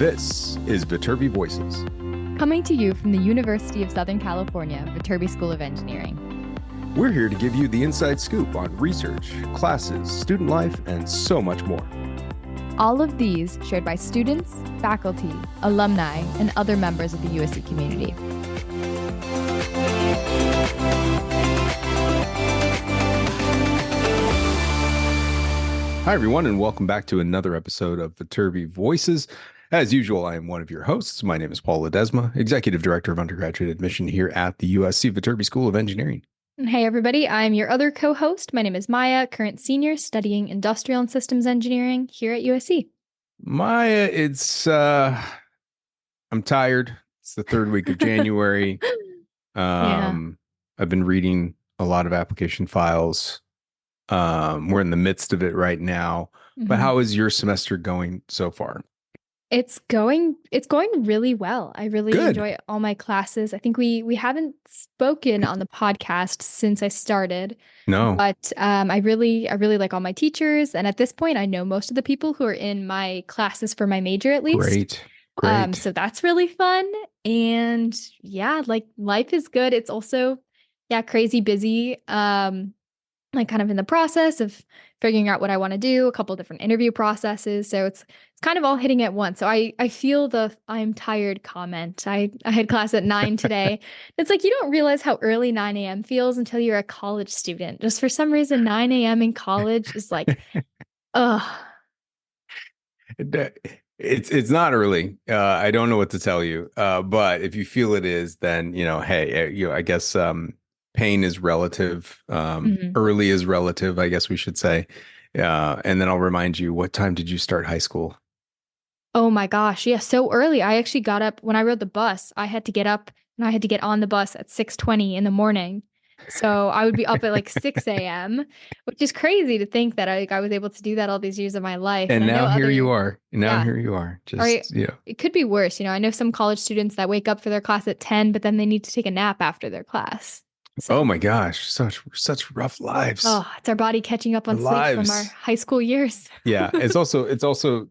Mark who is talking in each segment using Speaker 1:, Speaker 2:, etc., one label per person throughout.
Speaker 1: This is Viterbi Voices.
Speaker 2: Coming to you from the University of Southern California, Viterbi School of Engineering.
Speaker 1: We're here to give you the inside scoop on research, classes, student life, and so much more.
Speaker 2: All of these shared by students, faculty, alumni, and other members of the USC community.
Speaker 1: Hi, everyone, and welcome back to another episode of Viterbi Voices. As usual, I am one of your hosts. My name is Paul Ledesma, Executive Director of Undergraduate Admission here at the USC Viterbi School of Engineering.
Speaker 2: Hey, everybody. I'm your other co-host. My name is Maya, current senior studying Industrial and Systems Engineering here at USC.
Speaker 1: Maya, I'm tired. It's the third week of January. I've been reading a lot of application files. We're in the midst of it right now. But how is your semester going so far?
Speaker 2: It's going really well. I really enjoy all my classes. I think we haven't spoken on the podcast since I started.
Speaker 1: No.
Speaker 2: But I really like all my teachers. And at this point, I know most of the people who are in my classes for my major, at least. Great. So that's really fun. And yeah, like life is good. It's also, crazy busy. Like kind of in the process of figuring out what I want to do, a couple different interview processes. So it's kind of all hitting at once. So I feel the I'm tired comment. I had class at 9 today. It's like you don't realize how early 9 a.m. feels until you're a college student. Just for some reason, 9 a.m. in college is like, ugh.
Speaker 1: It's not early. I don't know what to tell you. But if you feel it is, then, hey, I guess pain is relative. Early is relative, I guess we should say. And then I'll remind you, what time did you start high school?
Speaker 2: Oh my gosh. Yeah. So early. I actually got up when I rode the bus. I had to get up and I had to get on the bus at 6:20 in the morning. So I would be up at like 6 a.m., which is crazy to think that I was able to do that all these years of my life.
Speaker 1: And now here you are. Here you are.
Speaker 2: It could be worse. I know some college students that wake up for their class at 10, but then they need to take a nap after their class. So,
Speaker 1: oh my gosh, such rough lives.
Speaker 2: Oh, it's our body catching up on sleep from our high school years.
Speaker 1: Yeah, it's also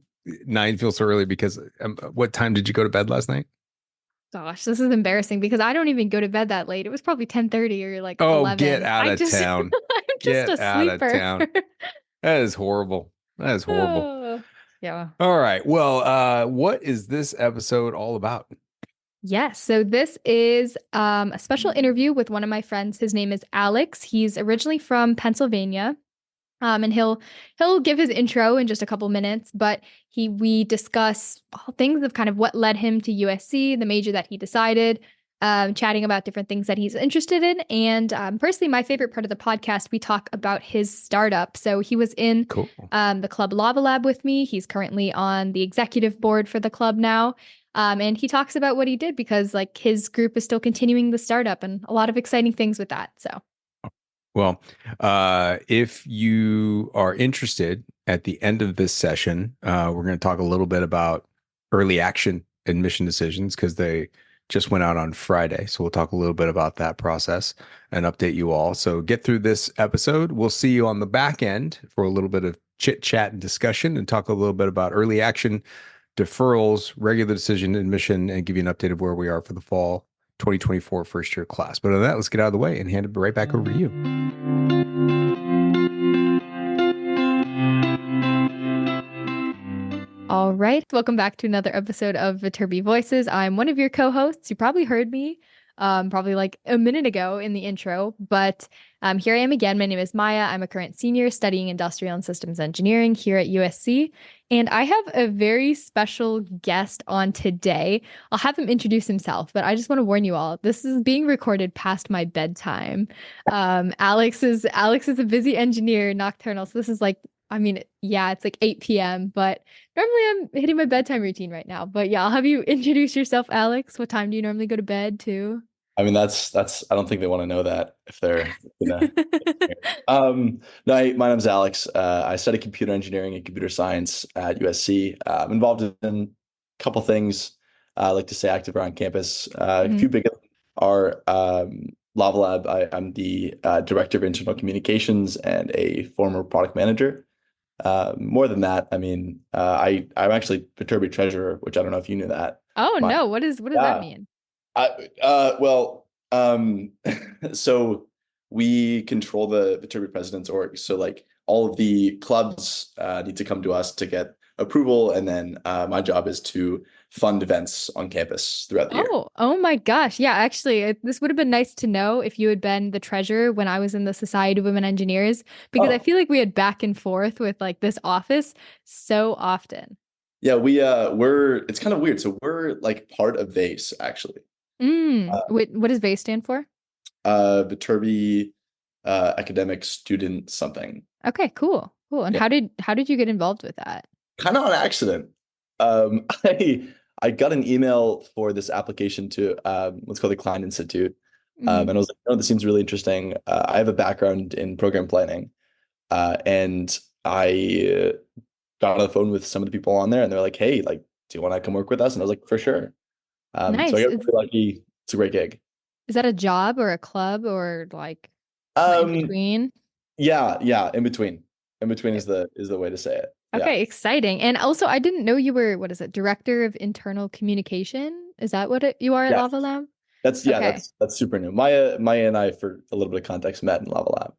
Speaker 1: 9 feels so early because what time did you go to bed last night?
Speaker 2: Gosh, this is embarrassing because I don't even go to bed that late. It was probably 10:30 or like 11.
Speaker 1: Get out of town.
Speaker 2: I'm just a sleeper.
Speaker 1: Out of town. That is horrible.
Speaker 2: Yeah.
Speaker 1: All right. Well, what is this episode all about?
Speaker 2: Yes. So this is a special interview with one of my friends. His name is Alex. He's originally from Pennsylvania. And he'll give his intro in just a couple minutes, but we discuss all things of kind of what led him to USC, the major that he decided, chatting about different things that he's interested in. And personally, my favorite part of the podcast, we talk about his startup. So he was in the club Lava Lab with me. He's currently on the executive board for the club now. And he talks about what he did because like his group is still continuing the startup and a lot of exciting things with that. So.
Speaker 1: Well, if you are interested at the end of this session, we're going to talk a little bit about early action admission decisions because they just went out on Friday. So we'll talk a little bit about that process and update you all. So get through this episode. We'll see you on the back end for a little bit of chit chat and discussion and talk a little bit about early action deferrals, regular decision admission, and give you an update of where we are for the fall 2024 first year class. But on that, let's get out of the way and hand it right back over to you.
Speaker 2: All right. Welcome back to another episode of Viterbi Voices. I'm one of your co-hosts. You probably heard me probably like a minute ago in the intro, but here I am again. My name is Maya. I'm a current senior studying Industrial and Systems Engineering here at USC. And I have a very special guest on today. I'll have him introduce himself, but I just want to warn you all, this is being recorded past my bedtime. Alex is a busy engineer, nocturnal. So this is like, it's like 8 p.m., but normally I'm hitting my bedtime routine right now. But yeah, I'll have you introduce yourself, Alex. What time do you normally go to bed too?
Speaker 3: That's I don't think they want to know that if they're no, my name's Alex. I study computer engineering and computer science at USC. I'm involved in a couple things. I like to stay active around campus. A few big are Lava Lab. I'm the director of internal communications and a former product manager. More than that, I mean, I'm actually Viterbi treasurer, which I don't know if you knew that.
Speaker 2: Oh
Speaker 3: My
Speaker 2: no, what does that
Speaker 3: Yeah.
Speaker 2: mean?
Speaker 3: Well, so we control the Viterbi president's org. So like all of the clubs need to come to us to get approval, and then my job is to fund events on campus throughout the year.
Speaker 2: Oh my gosh. Yeah, actually, this would have been nice to know if you had been the treasurer when I was in the Society of Women Engineers, because I
Speaker 3: Oh,
Speaker 2: feel like we had back and forth with like this office so often.
Speaker 3: yeah, we're it's kind of weird. So we're like part of VASE actually. Uh,
Speaker 2: What does VASE stand for?
Speaker 3: Viterbi academic student something.
Speaker 2: Okay, cool. Cool. And
Speaker 3: Yeah,
Speaker 2: how did you get involved with that?
Speaker 3: kind of on accident. I got an email for this application to what's called the Klein Institute,
Speaker 2: Hmm.
Speaker 3: and I was like, "Oh, this seems really interesting." I have a background in program planning, and I got on the phone with some of the people on there, and they're like, "Hey, like, do you want to come work with us?" And I was like, "For sure." So I
Speaker 2: Nice.
Speaker 3: got really lucky. It's a great gig.
Speaker 2: Is that a job or a club or like kind of in
Speaker 3: Um,
Speaker 2: between?
Speaker 3: yeah, yeah, in between. In between is the way to say it. Yeah.
Speaker 2: Okay, exciting. And also, I didn't know you were, what is it, Director of Internal Communication? Is that what you are at
Speaker 3: Yeah.
Speaker 2: Lava Lab?
Speaker 3: Yeah,
Speaker 2: Okay.
Speaker 3: that's super new. Maya and I, for a little bit of context, met in Lava Lab.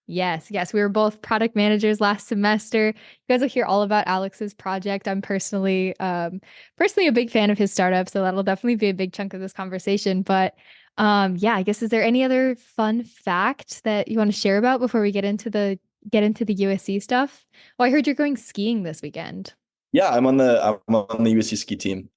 Speaker 2: Yes, yes. We were both product managers last semester. You guys will hear all about Alex's project. I'm personally a big fan of his startup, so that'll definitely be a big chunk of this conversation. But yeah, I guess is there any other fun fact that you want to share about before we get into the USC stuff? Oh, I heard you're going skiing this weekend.
Speaker 3: Yeah, I'm on the USC ski team,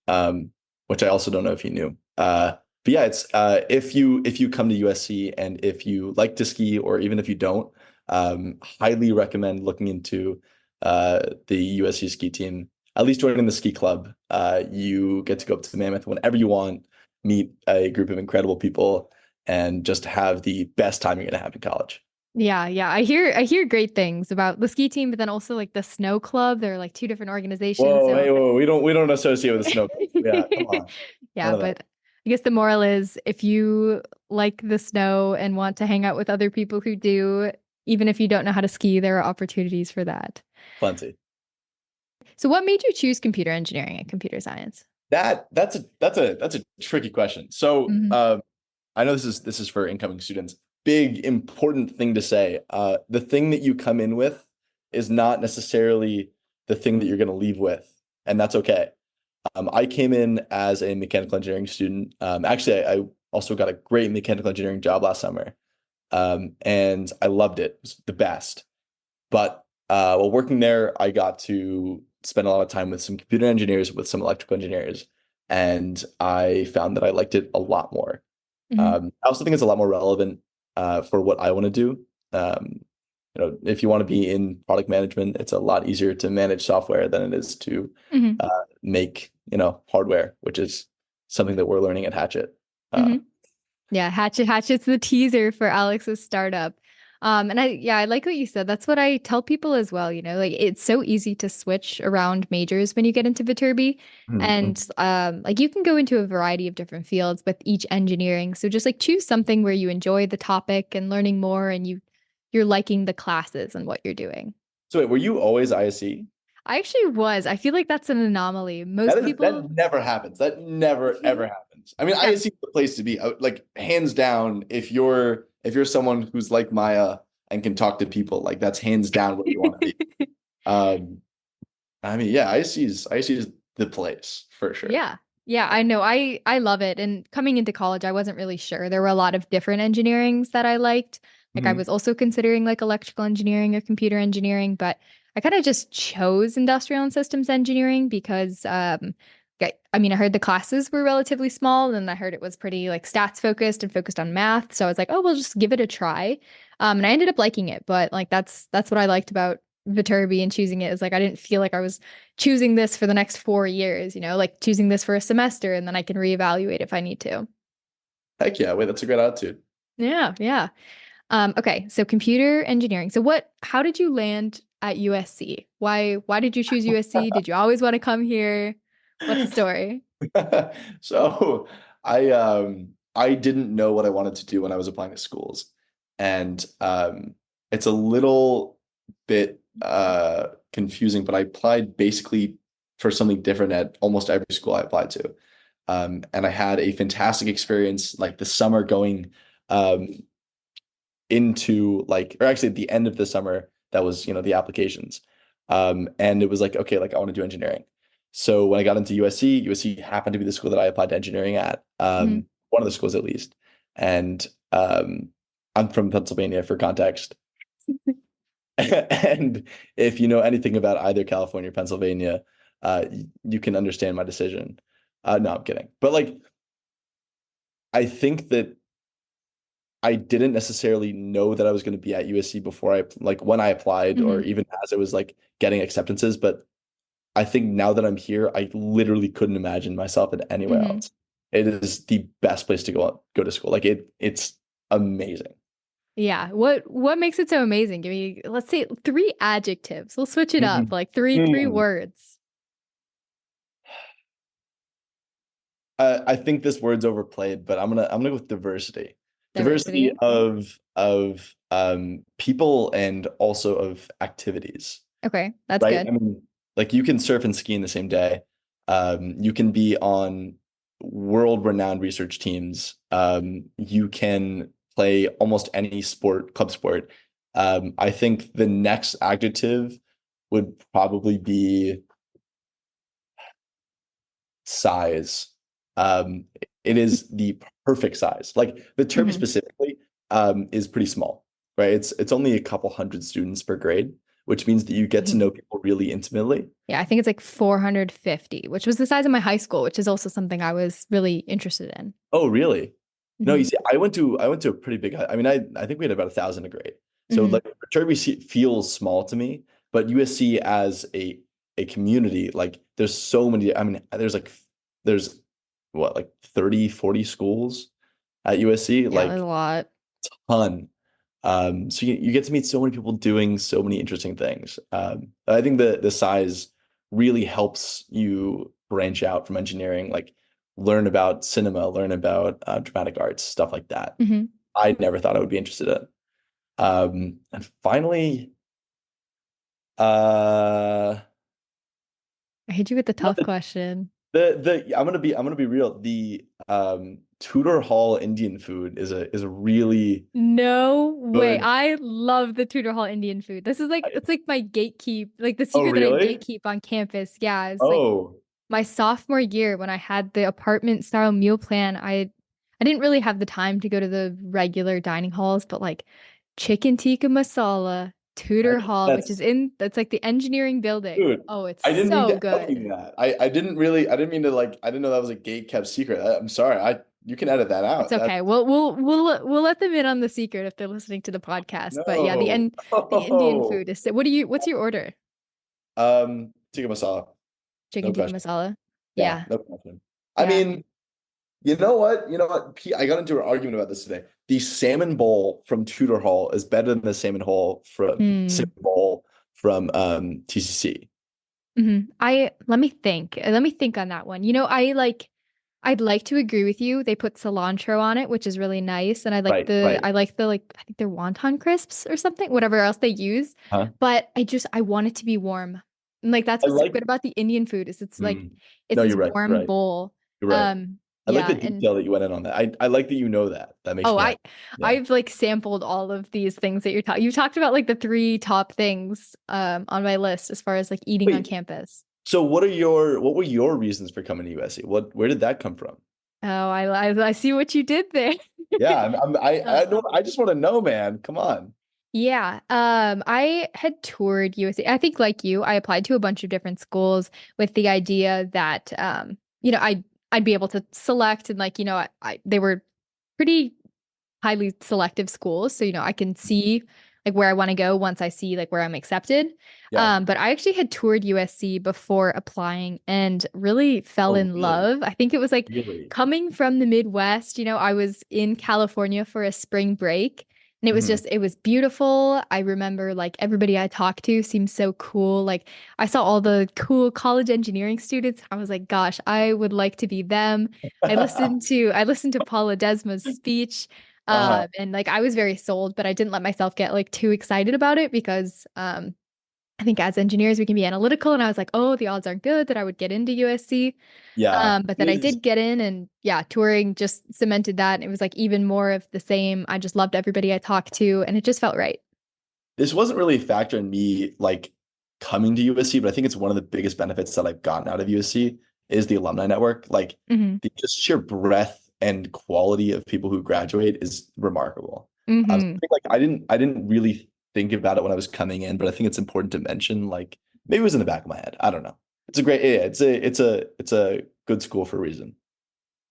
Speaker 3: which I also don't know if you knew. But yeah, it's if you come to USC and if you like to ski, or even if you don't, highly recommend looking into the USC ski team. At least joining the ski club. You get to go up to Mammoth whenever you want, meet a group of incredible people, and just have the best time you're gonna have in college.
Speaker 2: Yeah, yeah. I hear great things about the ski team, but then also like the snow club. They're like two different organizations.
Speaker 3: Whoa,
Speaker 2: So
Speaker 3: hey, whoa, we don't associate with the snow. Yeah, come on, none
Speaker 2: yeah,
Speaker 3: of that.
Speaker 2: but I guess the moral is if you like the snow and want to hang out with other people who do, even if you don't know how to ski, there are opportunities for that.
Speaker 3: Plenty.
Speaker 2: So what made you choose computer engineering and computer science?
Speaker 3: That's a tricky question. So
Speaker 2: Hmm.
Speaker 3: I know this is for incoming students. Big important thing to say. The thing that you come in with is not necessarily the thing that you're going to leave with, and that's okay. I came in as a mechanical engineering student. Actually, I also got a great mechanical engineering job last summer, and I loved it. It was the best. But while working there, I got to spend a lot of time with some computer engineers, with some electrical engineers, and I found that I liked it a lot more.
Speaker 2: Hmm.
Speaker 3: I also think it's a lot more relevant for what I want to do. Um, if you want to be in product management, it's a lot easier to manage software than it is to
Speaker 2: Hmm.
Speaker 3: make, hardware, which is something that we're learning at Hatchet.
Speaker 2: Hmm.
Speaker 3: Uh,
Speaker 2: Yeah, Hatchet's the teaser for Alex's startup. And I like what you said. That's what I tell people as well, like it's so easy to switch around majors when you get into Viterbi.
Speaker 3: mhm.
Speaker 2: And like you can go into a variety of different fields with each engineering. So just like choose something where you enjoy the topic and learning more and you're liking the classes and what you're doing.
Speaker 3: So wait, were you always ISE?
Speaker 2: I actually was. I feel like that's an anomaly. Most
Speaker 3: That
Speaker 2: people,
Speaker 3: never happens. That never ever happens. I mean,
Speaker 2: yeah.
Speaker 3: ISE is the place to be. Like hands down, if you're someone who's like Maya and can talk to people, like that's hands down where you want to be. Um, I mean, yeah, ISE is the place for sure.
Speaker 2: Yeah. Yeah, I know. I love it. And coming into college, I wasn't really sure. There were a lot of different engineerings that I liked. Like I
Speaker 3: Mhm.
Speaker 2: was also considering like electrical engineering or computer engineering, but I kind of just chose industrial and systems engineering because I mean, I heard the classes were relatively small and I heard it was pretty like stats focused and focused on math. So I was like, oh, we'll just give it a try. And I ended up liking it, but like that's what I liked about Viterbi and choosing it is like I didn't feel like I was choosing this for the next 4 years, like choosing this for a semester and then I can reevaluate if I need to.
Speaker 3: Heck yeah, wait, that's a great attitude.
Speaker 2: Yeah, yeah. Okay, so computer engineering. So how did you land at USC? Why did you choose USC? Did you always want to come here? What's the story?
Speaker 3: So I didn't know what I wanted to do when I was applying to schools. And it's a little bit confusing, but I applied basically for something different at almost every school I applied to. And I had a fantastic experience like the summer going um, into like, or actually at the end of the summer, that was, the applications. And it was like, okay, like I want to do engineering. So when I got into USC, USC happened to be the school that I applied to engineering at,
Speaker 2: Mhm.
Speaker 3: one of the schools at least. And I'm from Pennsylvania for context. And if you know anything about either California or Pennsylvania, you can understand my decision. No, I'm kidding. But like, I think that I didn't necessarily know that I was going to be at USC before like when I applied or
Speaker 2: Mhm.
Speaker 3: even as I was like getting acceptances. But I think now that I'm here, I literally couldn't imagine myself at anywhere
Speaker 2: Mhm.
Speaker 3: else. It is the best place to go to school. Like it's amazing.
Speaker 2: Yeah. What makes it so amazing? Give me, let's say, three adjectives. We'll switch it up,
Speaker 3: Mhm.
Speaker 2: like three
Speaker 3: Mm.
Speaker 2: words.
Speaker 3: I think this word's overplayed, but I'm gonna go with diversity. Diversity
Speaker 2: Diversity.
Speaker 3: of people and also of activities,
Speaker 2: Okay, that's
Speaker 3: right?
Speaker 2: good.
Speaker 3: I mean, like you can surf and ski in the same day. You can be on world-renowned research teams. You can play almost any sport, club sport. I think the next adjective would probably be size. Um, it is the perfect size. Like Viterbi
Speaker 2: Mhm.
Speaker 3: specifically, is pretty small, right? It's only a couple hundred students per grade, which means that you get to know people really intimately.
Speaker 2: Yeah, I think it's like 450, which was the size of my high school, which is also something I was really interested in.
Speaker 3: Oh, really? No, you
Speaker 2: Hmm.
Speaker 3: see, I went to a pretty big. I mean, I think we had about 1,000 a grade. So
Speaker 2: Hmm.
Speaker 3: like Viterbi feels small to me, but USC as a community, like there's so many. I mean, there's what like 30, 40 schools at USC,
Speaker 2: Yeah, there's a
Speaker 3: like
Speaker 2: lot.
Speaker 3: ton. So you get to meet so many people doing so many interesting things. I think the size really helps you branch out from engineering, like learn about cinema, learn about dramatic arts, stuff like that.
Speaker 2: Hmm.
Speaker 3: I never thought I would be interested in. And finally, uh,
Speaker 2: I hit you with the
Speaker 3: what
Speaker 2: tough question.
Speaker 3: I'm gonna be real. The Tudor Hall Indian food is a really
Speaker 2: No way.
Speaker 3: good.
Speaker 2: I love the Tudor Hall Indian food. This is like, it's like my gatekeep, like the
Speaker 3: Oh,
Speaker 2: secret that I
Speaker 3: really?
Speaker 2: gatekeep on campus. Yeah, it's like
Speaker 3: Oh,
Speaker 2: my sophomore year when I had the apartment style meal plan. I didn't really have the time to go to the regular dining halls, but like chicken tikka masala, Tudor Hall, which is
Speaker 3: that's
Speaker 2: that's like the engineering building.
Speaker 3: dude.
Speaker 2: Oh, it's
Speaker 3: I didn't mean
Speaker 2: so
Speaker 3: to out you
Speaker 2: good.
Speaker 3: that. I didn't mean to like. I didn't know that was a gate kept secret. I'm sorry. You can edit that
Speaker 2: It's
Speaker 3: out. That
Speaker 2: okay. We'll let them in on the secret if they're listening to the podcast. But yeah,
Speaker 3: no.
Speaker 2: the Indian
Speaker 3: Oh.
Speaker 2: food is what's your order?
Speaker 3: Tikka masala.
Speaker 2: Chicken
Speaker 3: No
Speaker 2: tikka
Speaker 3: question.
Speaker 2: masala.
Speaker 3: Yeah,
Speaker 2: Yeah.
Speaker 3: no question. I
Speaker 2: Yeah.
Speaker 3: mean, you know what? You know what? I got into an argument about this today. The salmon bowl from Tudor Hall is better than the
Speaker 2: Hmm.
Speaker 3: salmon bowl from TCC.
Speaker 2: I let me think on that one. I'd like to agree with you. They put cilantro on it, which is really nice. And
Speaker 3: Right, right.
Speaker 2: I like the like I think they're wonton crisps or something, whatever else they use.
Speaker 3: Huh?
Speaker 2: But I want it to be warm. And like that's
Speaker 3: I
Speaker 2: what's so
Speaker 3: like.
Speaker 2: good about the Indian food is
Speaker 3: Mm,
Speaker 2: it's
Speaker 3: no,
Speaker 2: this
Speaker 3: you're right. You're
Speaker 2: warm
Speaker 3: right.
Speaker 2: bowl.
Speaker 3: You're right. I like
Speaker 2: Yeah,
Speaker 3: the
Speaker 2: and
Speaker 3: detail that you went in on that. I like that you know that. That makes
Speaker 2: oh,
Speaker 3: me happy. Yeah.
Speaker 2: I've like sampled all of these things that you're talking. You talked about like the three top things on my list as far as like eating on
Speaker 3: Wait,
Speaker 2: campus.
Speaker 3: so what were your reasons for coming to USC? Where did that come from?
Speaker 2: Oh, I see what you did there.
Speaker 3: Yeah, I
Speaker 2: Um,
Speaker 3: don't I just want to know, man. Come on.
Speaker 2: yeah, I had toured USC. I think like you, I applied to a bunch of different schools with the idea that I'd be able to select and like, they were pretty highly selective schools. So, I can see like where I want to go once I see like where I'm accepted.
Speaker 3: Yeah.
Speaker 2: But I actually had toured USC before applying and really fell
Speaker 3: Oh,
Speaker 2: in
Speaker 3: really?
Speaker 2: love. I think it was like
Speaker 3: Really?
Speaker 2: coming from the Midwest, I was in California for a spring break. And
Speaker 3: Mhm.
Speaker 2: it was beautiful. I remember like everybody I talked to seemed so cool. Like I saw all the cool college engineering students. I was like, gosh, I would like to be them. I listened to Paula Desma's speech.
Speaker 3: Uh-huh.
Speaker 2: And like I was very sold, but I didn't let myself get like too excited about it because I think as engineers, we can be analytical. And I was like, oh, the odds aren't good that I would get into USC.
Speaker 3: Yeah.
Speaker 2: But then I did get in, and yeah, touring just cemented that. And it was like even more of the same. I just loved everybody I talked to, and it just felt right.
Speaker 3: This wasn't really a factor in me like coming to USC, but I think it's one of the biggest benefits that I've gotten out of USC is the alumni network. Like
Speaker 2: Mm-hmm.
Speaker 3: the just sheer breadth and quality of people who graduate is remarkable. So
Speaker 2: Mm-hmm.
Speaker 3: I think, like I didn't really think about it when I was coming in, but I think it's important to mention. Like maybe it was in the back of my head. I don't know. It's a great, yeah, it's a good school for a reason.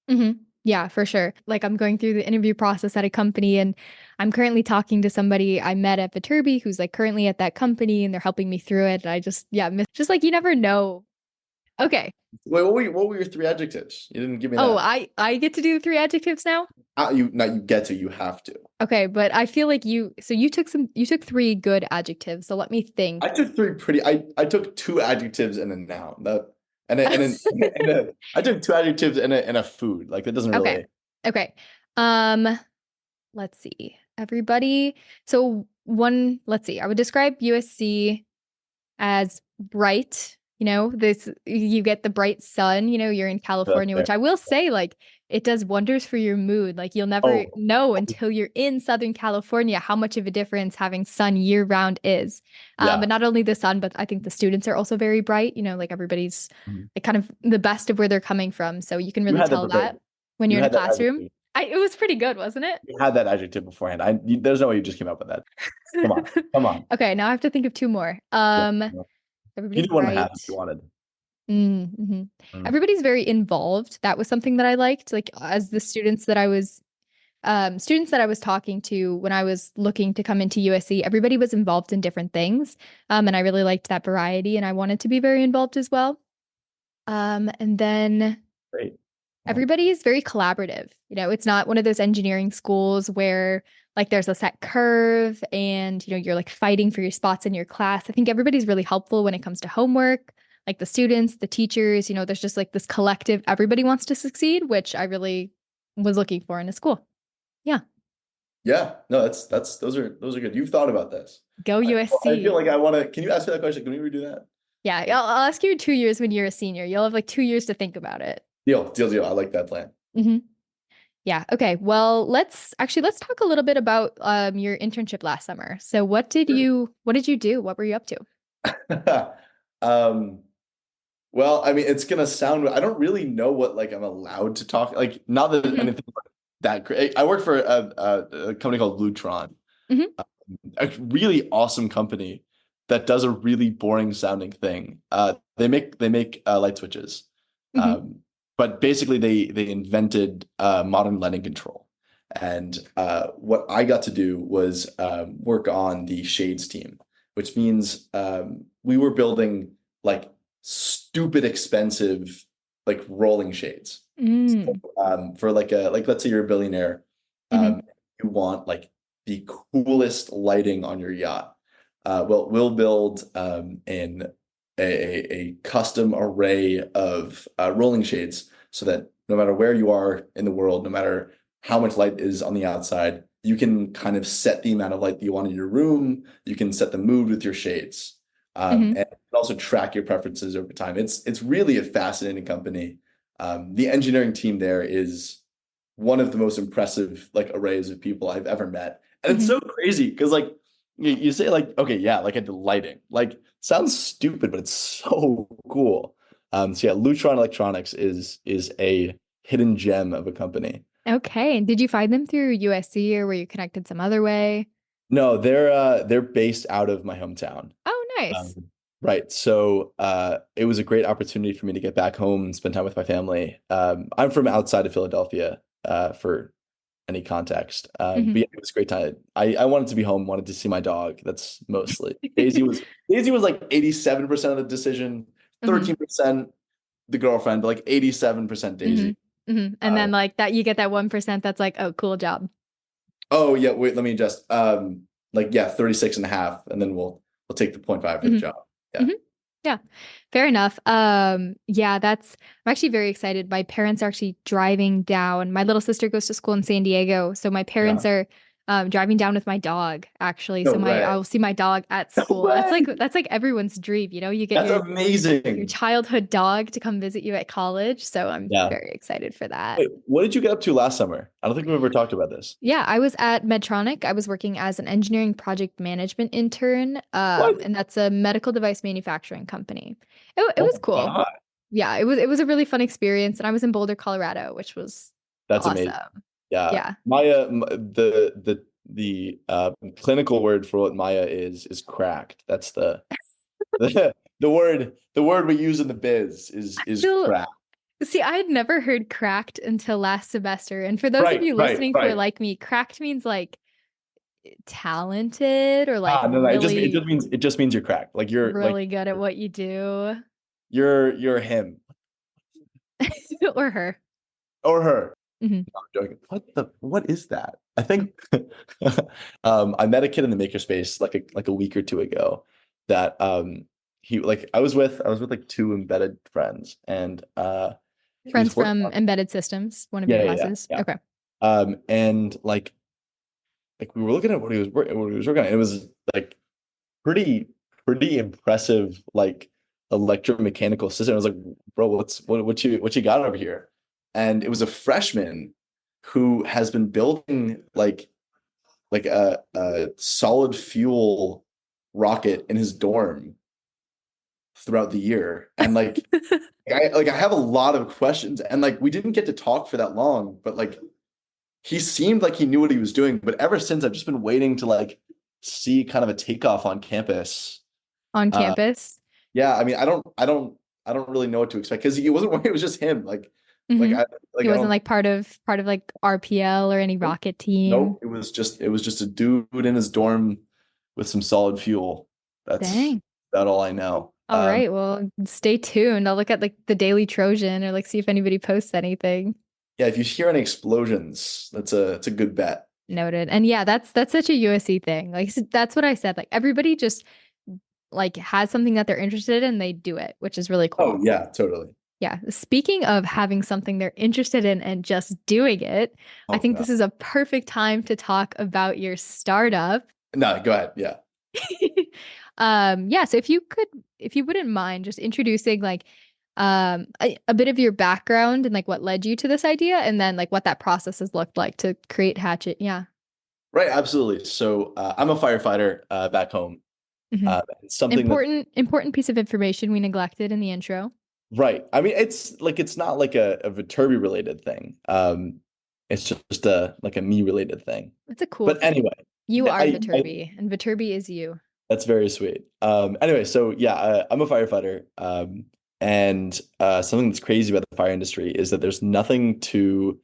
Speaker 2: Mm-hmm. Yeah, for sure. Like I'm going through the interview process at a company, and I'm currently talking to somebody I met at Viterbi who's like currently at that company, and they're helping me through it. And I just, yeah, just like you never know. Okay.
Speaker 3: Wait, what were your three adjectives? You didn't give me
Speaker 2: Oh,
Speaker 3: that.
Speaker 2: I get to do the three adjectives now?
Speaker 3: You not you get to, you have to.
Speaker 2: Okay, but I feel like you took three good adjectives. So let me
Speaker 3: I
Speaker 2: think.
Speaker 3: took three pretty. I took two adjectives and a noun. That I took two adjectives and a food. Like that doesn't
Speaker 2: Okay.
Speaker 3: really.
Speaker 2: Okay. Um, let's see. Everybody. So one, let's see. I would describe USC as bright. This you get the bright sun, you're in
Speaker 3: That's
Speaker 2: California,
Speaker 3: fair.
Speaker 2: which I will say, like, it does wonders for your mood. Like, you'll never
Speaker 3: Oh,
Speaker 2: know until you're in Southern California how much of a difference having sun year round is. But
Speaker 3: yeah.
Speaker 2: not only the sun, but I think the students are also very bright. Like everybody's
Speaker 3: Mhm.
Speaker 2: like kind of the best of where they're coming from. So you can
Speaker 3: You
Speaker 2: really
Speaker 3: had that
Speaker 2: tell that
Speaker 3: prepared.
Speaker 2: when
Speaker 3: You
Speaker 2: you're in a
Speaker 3: had that
Speaker 2: classroom.
Speaker 3: adjective.
Speaker 2: It was pretty good, wasn't it?
Speaker 3: You had that adjective beforehand. There's no way you just came up with that. Come on, come on.
Speaker 2: Okay, now I have to think of two more.
Speaker 3: Yeah. You
Speaker 2: Everybody's
Speaker 3: did one and a half if you
Speaker 2: bright.
Speaker 3: wanted.
Speaker 2: Mm-hmm.
Speaker 3: Mm.
Speaker 2: Everybody's very involved. That was something that I liked. Like as the students that I was talking to when I was looking to come into USC, everybody was involved in different things. And I really liked that variety, and I wanted to be very involved as well. And then
Speaker 3: Great. Wow.
Speaker 2: everybody is very collaborative. It's not one of those engineering schools where like there's a set curve and you're like fighting for your spots in your class. I think everybody's really helpful when it comes to homework, like the students, the teachers, there's just like this collective, everybody wants to succeed, which I really was looking for in a school. Yeah.
Speaker 3: Yeah. No, that's those are good. You've thought about this.
Speaker 2: Go
Speaker 3: I feel
Speaker 2: USC.
Speaker 3: like I want to. Can you ask me that question? Can we redo that?
Speaker 2: Yeah, I'll ask you in 2 years when you're a senior. You'll have like 2 years to think about it.
Speaker 3: Deal. I like that plan.
Speaker 2: Hmm. Yeah. Okay. Well, let's talk a little bit about your internship last summer. So what did you do? What were you up to?
Speaker 3: Um, well, I mean, it's gonna sound. I don't really know what like I'm allowed to talk. Like, not that
Speaker 2: Hmm.
Speaker 3: anything that great. I work for a company called Lutron,
Speaker 2: Hmm.
Speaker 3: a really awesome company that does a really boring sounding thing. They make light switches,
Speaker 2: Hmm.
Speaker 3: um, but basically they invented modern lighting control. And what I got to do was work on the shades team, which means we were building like stupid expensive like rolling shades. So,
Speaker 2: Mm.
Speaker 3: for like let's say you're a billionaire,
Speaker 2: Hmm.
Speaker 3: you want like the coolest lighting on your yacht. Well, we'll build a custom array of rolling shades so that no matter where you are in the world, no matter how much light is on the outside, you can kind of set the amount of light that you want in your room. You can set the mood with your shades,
Speaker 2: Hmm.
Speaker 3: and also track your preferences over time. It's really a fascinating company. The engineering team there is one of the most impressive like arrays of people I've ever met. And it's
Speaker 2: Hmm.
Speaker 3: so crazy because like you say like, okay, yeah, like I did lighting. Like sounds stupid, but it's so cool. So yeah, Lutron Electronics is a hidden gem of a company.
Speaker 2: Okay. And did you find them through USC, or were you connected some other way?
Speaker 3: No, they're based out of my hometown.
Speaker 2: Oh, nice.
Speaker 3: Um, right. So it was a great opportunity for me to get back home and spend time with my family. I'm from outside of Philadelphia, for any context.
Speaker 2: Hmm.
Speaker 3: But yeah, it was a great time. I wanted to be home, wanted to see my dog. That's mostly. Daisy was like 87% of the decision,
Speaker 2: Hmm.
Speaker 3: 13% the girlfriend, but like 87%
Speaker 2: Hmm.
Speaker 3: Daisy.
Speaker 2: Hmm. And
Speaker 3: Uh,
Speaker 2: then like that, you get that 1% that's like, oh, cool job.
Speaker 3: oh yeah, wait, let me just like yeah, 36 and a half, and then we'll take the point 0.5 for the
Speaker 2: Hmm.
Speaker 3: job. Yeah.
Speaker 2: Hmm. Yeah, fair enough. Yeah, I'm actually very excited. My parents are actually driving down. My little sister goes to school in San Diego, so my
Speaker 3: Yeah.
Speaker 2: parents are driving down with my dog, actually.
Speaker 3: No
Speaker 2: So
Speaker 3: way.
Speaker 2: I will see my dog at
Speaker 3: No
Speaker 2: school.
Speaker 3: way.
Speaker 2: That's like everyone's dream, you know, you get
Speaker 3: That's
Speaker 2: your
Speaker 3: amazing.
Speaker 2: childhood dog to come visit you at college. So I'm
Speaker 3: Yeah.
Speaker 2: very excited for that.
Speaker 3: Wait, what did you get up to last summer? I don't think we've ever talked about this.
Speaker 2: Yeah, I was at Medtronic. I was working as an engineering project management intern,
Speaker 3: What?
Speaker 2: and that's a medical device manufacturing company. It
Speaker 3: Oh
Speaker 2: was
Speaker 3: my
Speaker 2: cool.
Speaker 3: God.
Speaker 2: Yeah, it was a really fun experience, and I was in Boulder, Colorado, which was
Speaker 3: That's amazing.
Speaker 2: awesome.
Speaker 3: Yeah.
Speaker 2: Yeah.
Speaker 3: The clinical word for what Maya is cracked. That's the word we use in the biz is
Speaker 2: So,
Speaker 3: cracked.
Speaker 2: see, I had never heard cracked until last semester. And for those of
Speaker 3: Right,
Speaker 2: you
Speaker 3: right,
Speaker 2: listening who are
Speaker 3: right.
Speaker 2: like me, cracked means like talented or like
Speaker 3: No,
Speaker 2: really,
Speaker 3: it just means you're cracked. Like
Speaker 2: really good at what you do,
Speaker 3: you're him
Speaker 2: or her.
Speaker 3: or her.
Speaker 2: Mhm.
Speaker 3: No, I'm joking. What is that? I think I met a kid in the makerspace like a week or two ago that he like I was with like two embedded friends and he
Speaker 2: Friends
Speaker 3: was working
Speaker 2: from
Speaker 3: on
Speaker 2: Embedded Systems, one of your
Speaker 3: yeah, yeah, yeah,
Speaker 2: classes.
Speaker 3: yeah.
Speaker 2: Okay.
Speaker 3: And like we were looking at what he was working on. It was like pretty pretty impressive like electromechanical system. I was like, bro, what you got over here? And it was a freshman who has been building like a solid fuel rocket in his dorm throughout the year. And I have a lot of questions and like we didn't get to talk for that long, but like he seemed like he knew what he was doing. But ever since I've just been waiting to like see kind of a takeoff on campus.
Speaker 2: On
Speaker 3: Uh
Speaker 2: campus.
Speaker 3: yeah, I mean I don't really know what to expect because he wasn't it was just him. Like
Speaker 2: Hmm.
Speaker 3: I
Speaker 2: He
Speaker 3: I
Speaker 2: wasn't
Speaker 3: don't
Speaker 2: like part of like RPL or any
Speaker 3: nope,
Speaker 2: rocket team.
Speaker 3: nope. It was just a dude in his dorm with some solid fuel. That's
Speaker 2: Dang.
Speaker 3: about all I know.
Speaker 2: All right. Well, stay tuned. I'll look at like the Daily Trojan or like see if anybody posts anything.
Speaker 3: Yeah, if you hear any explosions, it's a good bet.
Speaker 2: Noted. And yeah, that's such a USC thing. Like that's what I said. Like everybody just like has something that they're interested in, they do it, which is really
Speaker 3: Oh
Speaker 2: cool.
Speaker 3: yeah, totally.
Speaker 2: Yeah. Speaking of having something they're interested in and just doing it, I
Speaker 3: Oh
Speaker 2: think
Speaker 3: God.
Speaker 2: this is a perfect time to talk about your startup.
Speaker 3: No, go ahead. Yeah.
Speaker 2: Yeah, so if you wouldn't mind just introducing like a bit of your background and like what led you to this idea and then like what that process has looked like to create Hatchet. Yeah.
Speaker 3: Right, absolutely. So I'm a firefighter back home.
Speaker 2: Hmm.
Speaker 3: It's something that
Speaker 2: Important piece of information we neglected in the intro.
Speaker 3: right. I mean, it's not like a Viterbi related thing. It's just a like a me related thing.
Speaker 2: It's a cool
Speaker 3: But
Speaker 2: thing.
Speaker 3: anyway,
Speaker 2: You are
Speaker 3: I
Speaker 2: Viterbi, and Viterbi is you.
Speaker 3: that's very sweet. Anyway, so yeah, I'm a firefighter. And something that's crazy about the fire industry is that there's nothing to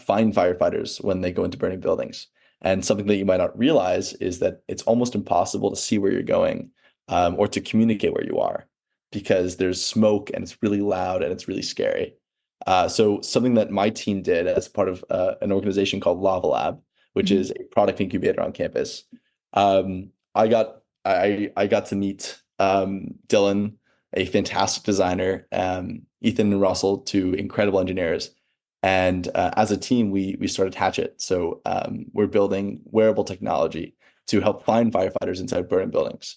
Speaker 3: find firefighters when they go into burning buildings. And something that you might not realize is that it's almost impossible to see where you're going, or to communicate where you are because there's smoke and it's really loud and it's really scary. So something that my team did as part of an organization called Lava Lab, which
Speaker 2: Hmm.
Speaker 3: is a product incubator on campus. I got to meet Dylan, a fantastic designer, Ethan and Russell, two incredible engineers, and as a team, we started Hatchet. So we're building wearable technology to help find firefighters inside burning buildings.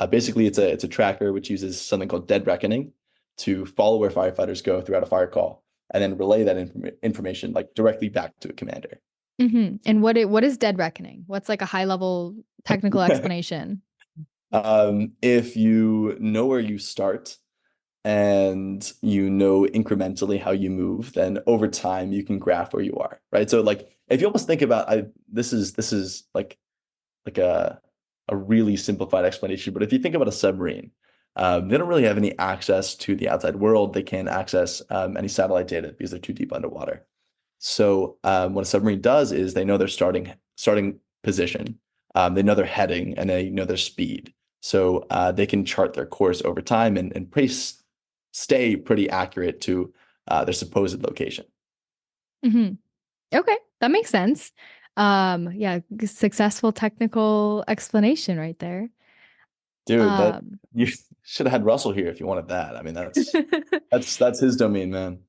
Speaker 3: Basically, it's a tracker which uses something called dead reckoning to follow where firefighters go throughout a fire call, and then relay that information like directly back to a commander.
Speaker 2: Hmm. And what is Dead Reckoning? What's like a high level technical explanation?
Speaker 3: If you know where you start and you know incrementally how you move, then over time you can graph where you are, right? So like if you almost think about this is like a really simplified explanation, but if you think about a submarine, they don't really have any access to the outside world. They can't access any satellite data because they're too deep underwater. So what a submarine does is they know their starting position, they know their heading, and they know their speed. So they can chart their course over time and stay pretty accurate to their supposed location.
Speaker 2: Hmm. Okay, that makes sense. Yeah, successful technical explanation right there.
Speaker 3: Dude, that
Speaker 2: Um,
Speaker 3: you should have had Russell here if you wanted that. I mean, that's his domain, man.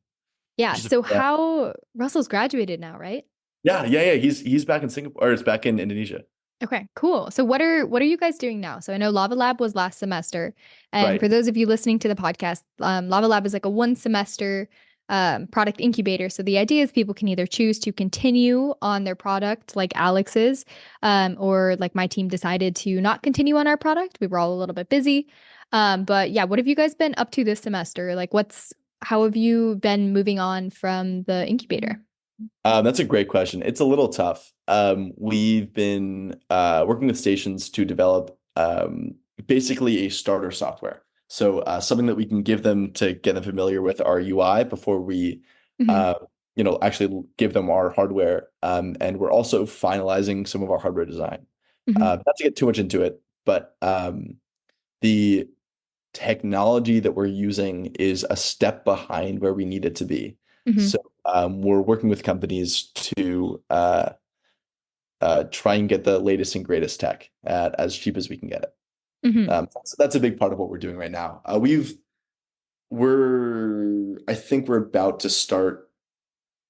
Speaker 2: yeah,
Speaker 3: Just
Speaker 2: so
Speaker 3: yeah.
Speaker 2: how Russell's graduated now, right?
Speaker 3: Yeah. He's back in Singapore, or it's back in Indonesia.
Speaker 2: Okay, cool. So what are you guys doing now? So I know Lava Lab was last semester, and
Speaker 3: Right.
Speaker 2: for those of you listening to the podcast, Lava Lab is like a 1 semester product incubator. So the idea is people can either choose to continue on their product, like Alex's, or like my team decided to not continue on our product. We were all a little bit busy, but yeah, what have you guys been up to this semester? Like, how have you been moving on from the incubator?
Speaker 3: That's a great question. It's a little tough. We've been working with stations to develop basically a starter software. So something that we can give them to get them familiar with our UI before we,
Speaker 2: Hmm.
Speaker 3: uh, actually give them our hardware. And we're also finalizing some of our hardware design.
Speaker 2: Hmm.
Speaker 3: Not to get too much into it, but the technology that we're using is a step behind where we need it to be.
Speaker 2: Hmm.
Speaker 3: So we're working with companies to try and get the latest and greatest tech at as cheap as we can get it.
Speaker 2: Hmm.
Speaker 3: So that's a big part of what we're doing right now. I think we're about to start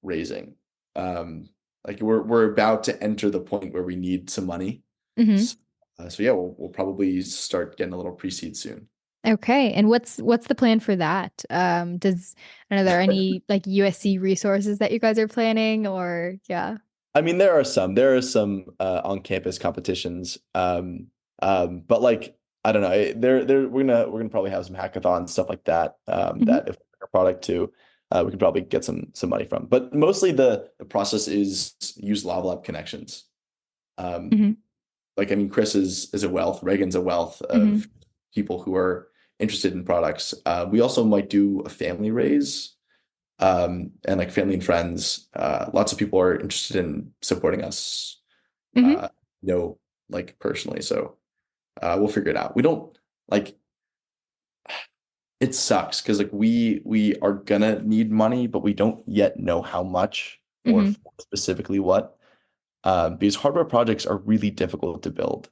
Speaker 3: raising. Like we're about to enter the point where we need some money.
Speaker 2: Hmm.
Speaker 3: So yeah, we'll probably start getting a little pre-seed soon.
Speaker 2: Okay. And what's the plan for that? Are there any like USC resources that you guys are planning or yeah.
Speaker 3: I mean, there are some on-campus competitions, but like I don't know, we're gonna probably have some hackathons stuff like that.
Speaker 2: Hmm.
Speaker 3: That if we make a product to, we could probably get some money from. But mostly the process is use Lava Lab connections. Um,
Speaker 2: Hmm.
Speaker 3: like I mean, Chris is a wealth, Reagan's a wealth
Speaker 2: Hmm.
Speaker 3: of people who are interested in products. We also might do a family raise and like family and friends. Lots of people are interested in supporting us,
Speaker 2: Hmm.
Speaker 3: uh, like personally. So we'll figure it out. We don't like it sucks because like we are gonna need money, but we don't yet know how much or
Speaker 2: Hmm.
Speaker 3: specifically what. Because hardware projects are really difficult to build.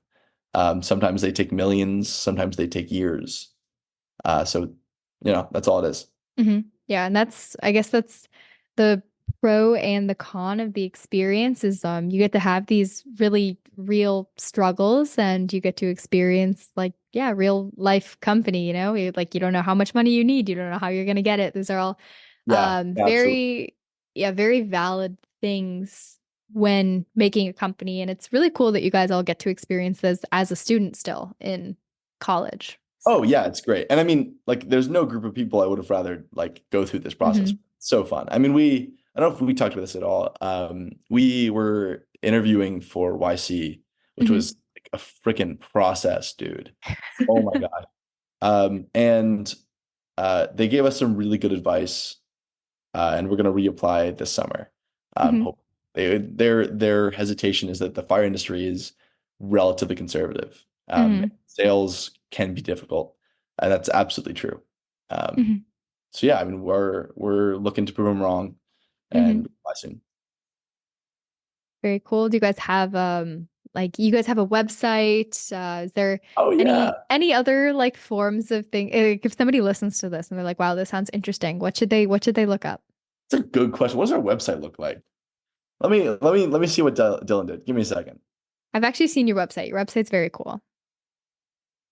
Speaker 3: Sometimes they take millions, sometimes they take years. So that's all it is.
Speaker 2: Hmm. Yeah, and I guess that's the pro and the con of the experience is you get to have these really real struggles and you get to experience like yeah, real life company, like you don't know how much money you need, you don't know how you're gonna get it. These are all
Speaker 3: Yeah, absolutely.
Speaker 2: very yeah, very valid things when making a company. And it's really cool that you guys all get to experience this as a student still in college.
Speaker 3: Oh
Speaker 2: So
Speaker 3: yeah, it's great. And I mean, like, there's no group of people I would have rather like go through this process.
Speaker 2: mhm,
Speaker 3: So fun. I mean, I don't know if we talked about this at all. We were interviewing for YC, which
Speaker 2: mhm.
Speaker 3: was like a freaking process, dude. Oh my God. And they gave us some really good advice, and we're gonna reapply this summer.
Speaker 2: Mhm,
Speaker 3: Hope their hesitation is that the fire industry is relatively conservative.
Speaker 2: mhm,
Speaker 3: Sales can be difficult, and that's absolutely true. Um,
Speaker 2: mhm.
Speaker 3: so yeah, I mean we're looking to prove them wrong,
Speaker 2: Mhm.
Speaker 3: and reapply soon.
Speaker 2: Very cool. Do you guys have like you guys have a website? Is there
Speaker 3: Oh yeah,
Speaker 2: any other like forms of thing? If somebody listens to this and they're like, "Wow, this sounds interesting," what should they look up?
Speaker 3: it's a good question. What does our website look like? Let me see what Dylan did. Give me a second.
Speaker 2: I've actually seen your website. Your website's very cool.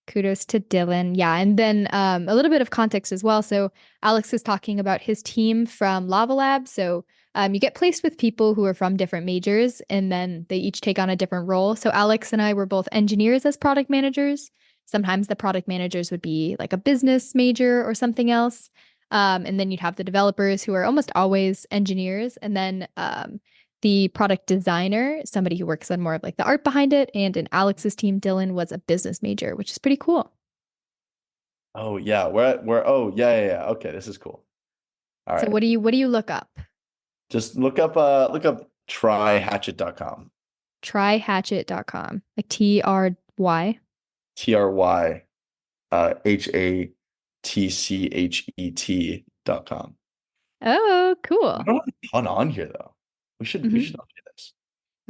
Speaker 2: Kudos to Dylan. Yeah. And then a little bit of context as well. So Alex is talking about his team from Lava Lab. So you get placed with people who are from different majors and then they each take on a different role. So Alex and I were both engineers as product managers. Sometimes the product managers would be like a business major or something else. And then you'd have the developers who are almost always engineers. And then the product designer, somebody who works on more of like the art behind it. And in Alex's team, Dylan was a business major, which is pretty cool.
Speaker 3: Oh yeah, we're oh yeah. Okay, this is cool. All
Speaker 2: So
Speaker 3: right.
Speaker 2: what do you look up?
Speaker 3: Just look up tryhatchet.com.
Speaker 2: Tryhatchet.com. Like TRY.
Speaker 3: TRY HATCHET.com.
Speaker 2: Oh,
Speaker 3: We
Speaker 2: cool.
Speaker 3: don't have a ton on here though. We should
Speaker 2: Hmm.
Speaker 3: update this.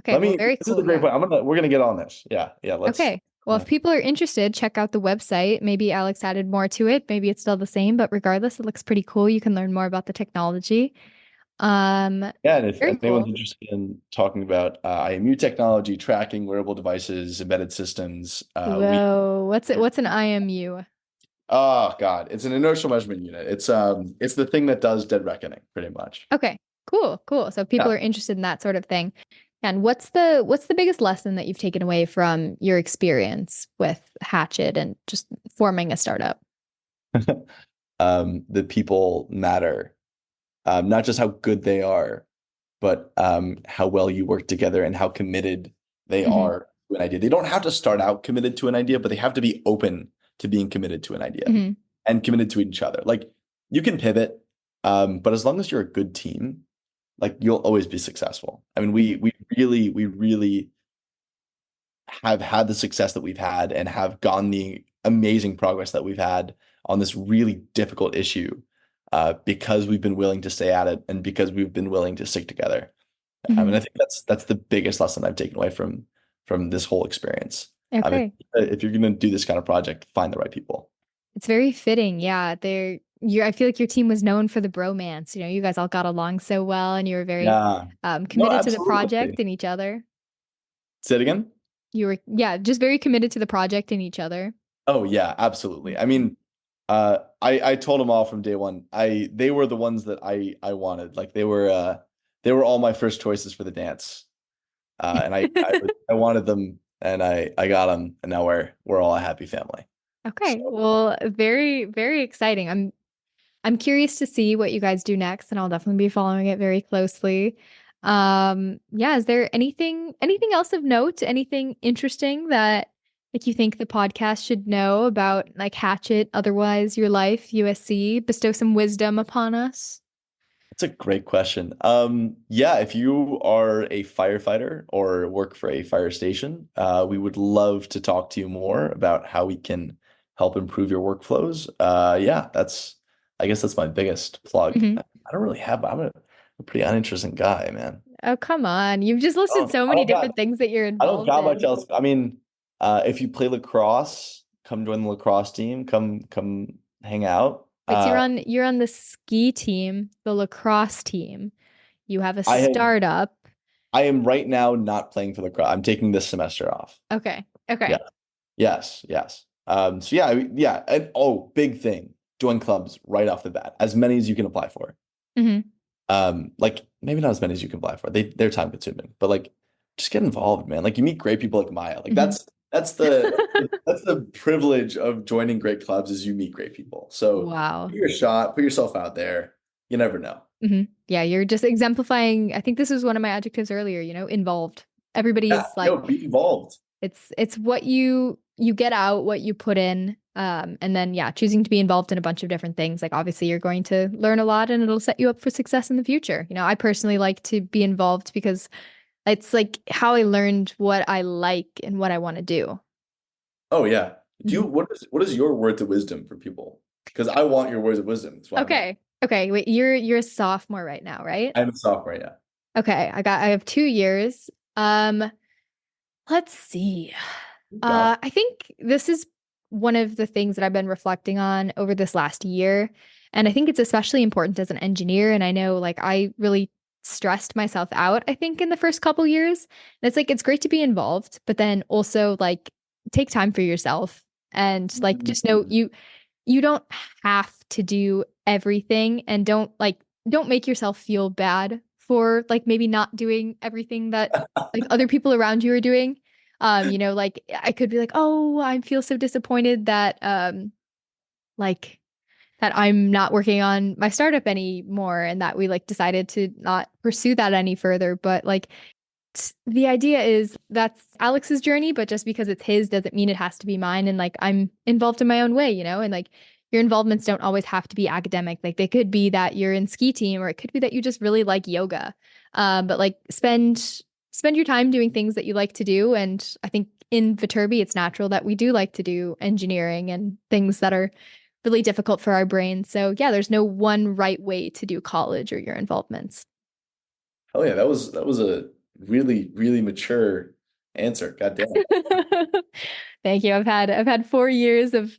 Speaker 2: Okay, well, very
Speaker 3: This is
Speaker 2: cool.
Speaker 3: a great
Speaker 2: Yeah.
Speaker 3: point. We're gonna get on this. Yeah, let's
Speaker 2: Okay. Well, if people are interested, check out the website. Maybe Alex added more to it. Maybe it's still the same, but regardless, it looks pretty cool. You can learn more about the technology.
Speaker 3: Yeah, and if
Speaker 2: Very
Speaker 3: anyone's
Speaker 2: cool.
Speaker 3: interested in talking about IMU technology, tracking wearable devices, embedded systems, we
Speaker 2: Whoa, what's an IMU?
Speaker 3: oh God, it's an inertial measurement unit. It's the thing that does dead reckoning, pretty much.
Speaker 2: Okay, cool, cool. So people
Speaker 3: Yeah.
Speaker 2: are interested in that sort of thing. And what's the biggest lesson that you've taken away from your experience with Hatchet and just forming a startup?
Speaker 3: The people matter. Not just how good they are, but how well you work together and how committed they
Speaker 2: Hmm.
Speaker 3: are to an idea. They don't have to start out committed to an idea, but they have to be open to being committed to an idea
Speaker 2: Hmm.
Speaker 3: and committed to each other. Like you can pivot, but as long as you're a good team, like you'll always be successful. I mean,
Speaker 2: Hmm.
Speaker 3: we really have had the success that we've had and have gotten the amazing progress that we've had on this really difficult issue because we've been willing to stay at it and because we've been willing to stick together. And
Speaker 2: Hmm.
Speaker 3: I think that's the biggest lesson I've taken away from this whole experience.
Speaker 2: Okay.
Speaker 3: If you're going to do this kind of project, find the right people.
Speaker 2: It's very fitting. Yeah. I feel like your team was known for the bromance. You know, you guys all got along so well and you were very
Speaker 3: Yeah. No,
Speaker 2: committed to the
Speaker 3: absolutely.
Speaker 2: project and each other.
Speaker 3: Say it again.
Speaker 2: You were, yeah, just very committed to the project and each other.
Speaker 3: Oh yeah, absolutely. I mean, I told them all from day one. They were the ones that I wanted. Like they were all my first choices for the dance. And I wanted them and I got them and now we're all a happy family.
Speaker 2: Okay.
Speaker 3: So
Speaker 2: Well, very, very exciting. I'm curious to see what you guys do next, and I'll definitely be following it very closely. Yeah, is there anything else of note, anything interesting that like you think the podcast should know about like Hatchet, otherwise your life, USC, bestow some wisdom upon us?
Speaker 3: that's a great question. Yeah, if you are a firefighter or work for a fire station, we would love to talk to you more about how we can help improve your workflows. Yeah, I guess that's my biggest plug.
Speaker 2: Hmm.
Speaker 3: I don't really have, I'm a pretty uninteresting guy, man.
Speaker 2: Oh, come on. You've just listed so
Speaker 3: I
Speaker 2: many
Speaker 3: don't got,
Speaker 2: different things that you're
Speaker 3: I don't
Speaker 2: involved
Speaker 3: got much
Speaker 2: in.
Speaker 3: else. I mean, if you play lacrosse, come join the lacrosse team. Come hang out.
Speaker 2: Wait, so you're on the ski team, the lacrosse team. You have a
Speaker 3: I have
Speaker 2: startup.
Speaker 3: I am right now not playing for lacrosse. I'm taking this semester off.
Speaker 2: Okay.
Speaker 3: Yeah.
Speaker 2: Okay.
Speaker 3: Yes. Yes. So yeah, yeah. And oh, big thing. Join clubs right off the bat. As many as you can apply for.
Speaker 2: Hmm.
Speaker 3: Like maybe not as many as you can apply for. They're time consuming, but like just get involved, man. Like you meet great people like Maya. Like
Speaker 2: Hmm.
Speaker 3: that's the privilege of joining great clubs is you meet great people. So
Speaker 2: Wow.
Speaker 3: give your shot, put yourself out there. You never know.
Speaker 2: Hmm. Yeah, you're just exemplifying. I think this was one of my adjectives earlier, involved.
Speaker 3: Yeah,
Speaker 2: Everybody's
Speaker 3: yo,
Speaker 2: like
Speaker 3: be involved.
Speaker 2: it's what you get out, what you put in. And then yeah, choosing to be involved in a bunch of different things. Like obviously you're going to learn a lot and it'll set you up for success in the future. I personally like to be involved because it's like how I learned what I like and what I want to do.
Speaker 3: Oh yeah. Do you
Speaker 2: Mhm.
Speaker 3: what is your words of wisdom for people? Because I want your words of wisdom. That's why I'm here.
Speaker 2: Okay. Okay. Wait, you're a sophomore right now, right?
Speaker 3: I'm a sophomore, yeah.
Speaker 2: Okay. I have 2 years. Let's see.
Speaker 3: Gosh.
Speaker 2: I think this is one of the things that I've been reflecting on over this last year. And I think it's especially important as an engineer. And I know like I really stressed myself out, I think, in the first couple years. And it's like it's great to be involved, but then also like take time for yourself and like just know you don't have to do everything and don't make yourself feel bad for like maybe not doing everything that like other people around you are doing. Like I could be like, "Oh, I feel so disappointed that like that I'm not working on my startup anymore and that we like decided to not pursue that any further." But like the idea is that's Alex's journey, but just because it's his doesn't mean it has to be mine. And like I'm involved in my own way, and like your involvements don't always have to be academic. Like they could be that you're in ski team, or it could be that you just really like yoga. But like spend your time doing things that you like to do. And I think in Viterbi, it's natural that we do like to do engineering and things that are really difficult for our brains. So yeah, there's no one right way to do college or your involvements.
Speaker 3: Oh yeah, that was a really, really mature answer. God damn.
Speaker 2: Thank you. I've had 4 years of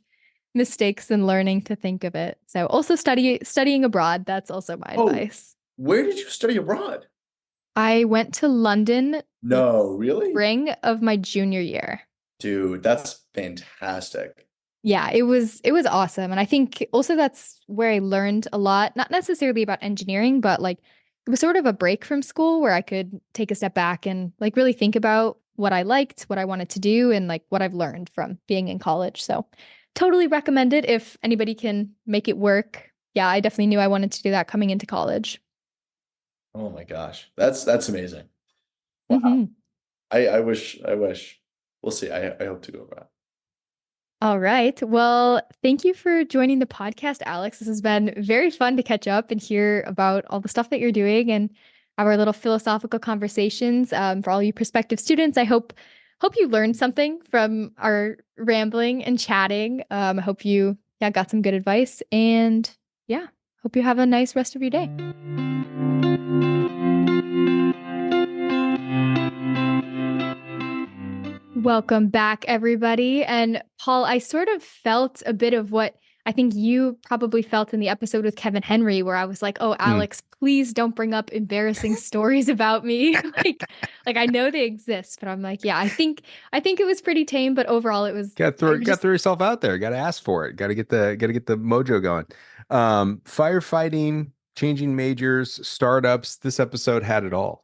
Speaker 2: mistakes and learning to think of it. So also studying abroad. That's also my
Speaker 3: Oh,
Speaker 2: advice.
Speaker 3: Where did you study abroad?
Speaker 2: I went to London the
Speaker 3: No, really?
Speaker 2: spring of my junior year.
Speaker 3: Dude, that's fantastic.
Speaker 2: Yeah, it was awesome. And I think also that's where I learned a lot, not necessarily about engineering, but like it was sort of a break from school where I could take a step back and like really think about what I liked, what I wanted to do, and like what I've learned from being in college. So totally recommend it if anybody can make it work. Yeah, I definitely knew I wanted to do that coming into college.
Speaker 3: Oh my gosh. That's amazing. Wow.
Speaker 2: Hmm.
Speaker 3: I wish. We'll see. I hope to go abroad.
Speaker 2: All right. Well, thank you for joining the podcast, Alex. This has been very fun to catch up and hear about all the stuff that you're doing and our little philosophical conversations. For all you prospective students, I hope you learned something from our rambling and chatting. I hope you got some good advice, and yeah, hope you have a nice rest of your day. Welcome back, everybody. And Paul, I sort of felt a bit of what I think you probably felt in the episode with Kevin Henry, where I was like, "Oh,
Speaker 1: Mm.
Speaker 2: Alex, please don't bring up embarrassing stories about me." like I know they exist, but I'm like, yeah, I think it was pretty tame, but overall, it was I
Speaker 1: Got to
Speaker 2: just
Speaker 1: throw yourself out there. Got to ask for it. Got to get the mojo going. Firefighting, changing majors, startups. This episode had it all.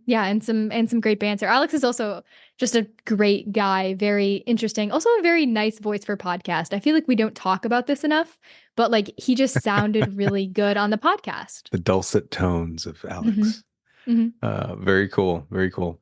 Speaker 2: Yeah, and some great banter. Alex is also just a great guy, very interesting. Also a very nice voice for podcast. I feel like we don't talk about this enough, but like he just sounded really good on the podcast.
Speaker 1: The dulcet tones of
Speaker 2: Hmm.
Speaker 1: Alex.
Speaker 2: Hmm.
Speaker 1: Very cool. Very cool.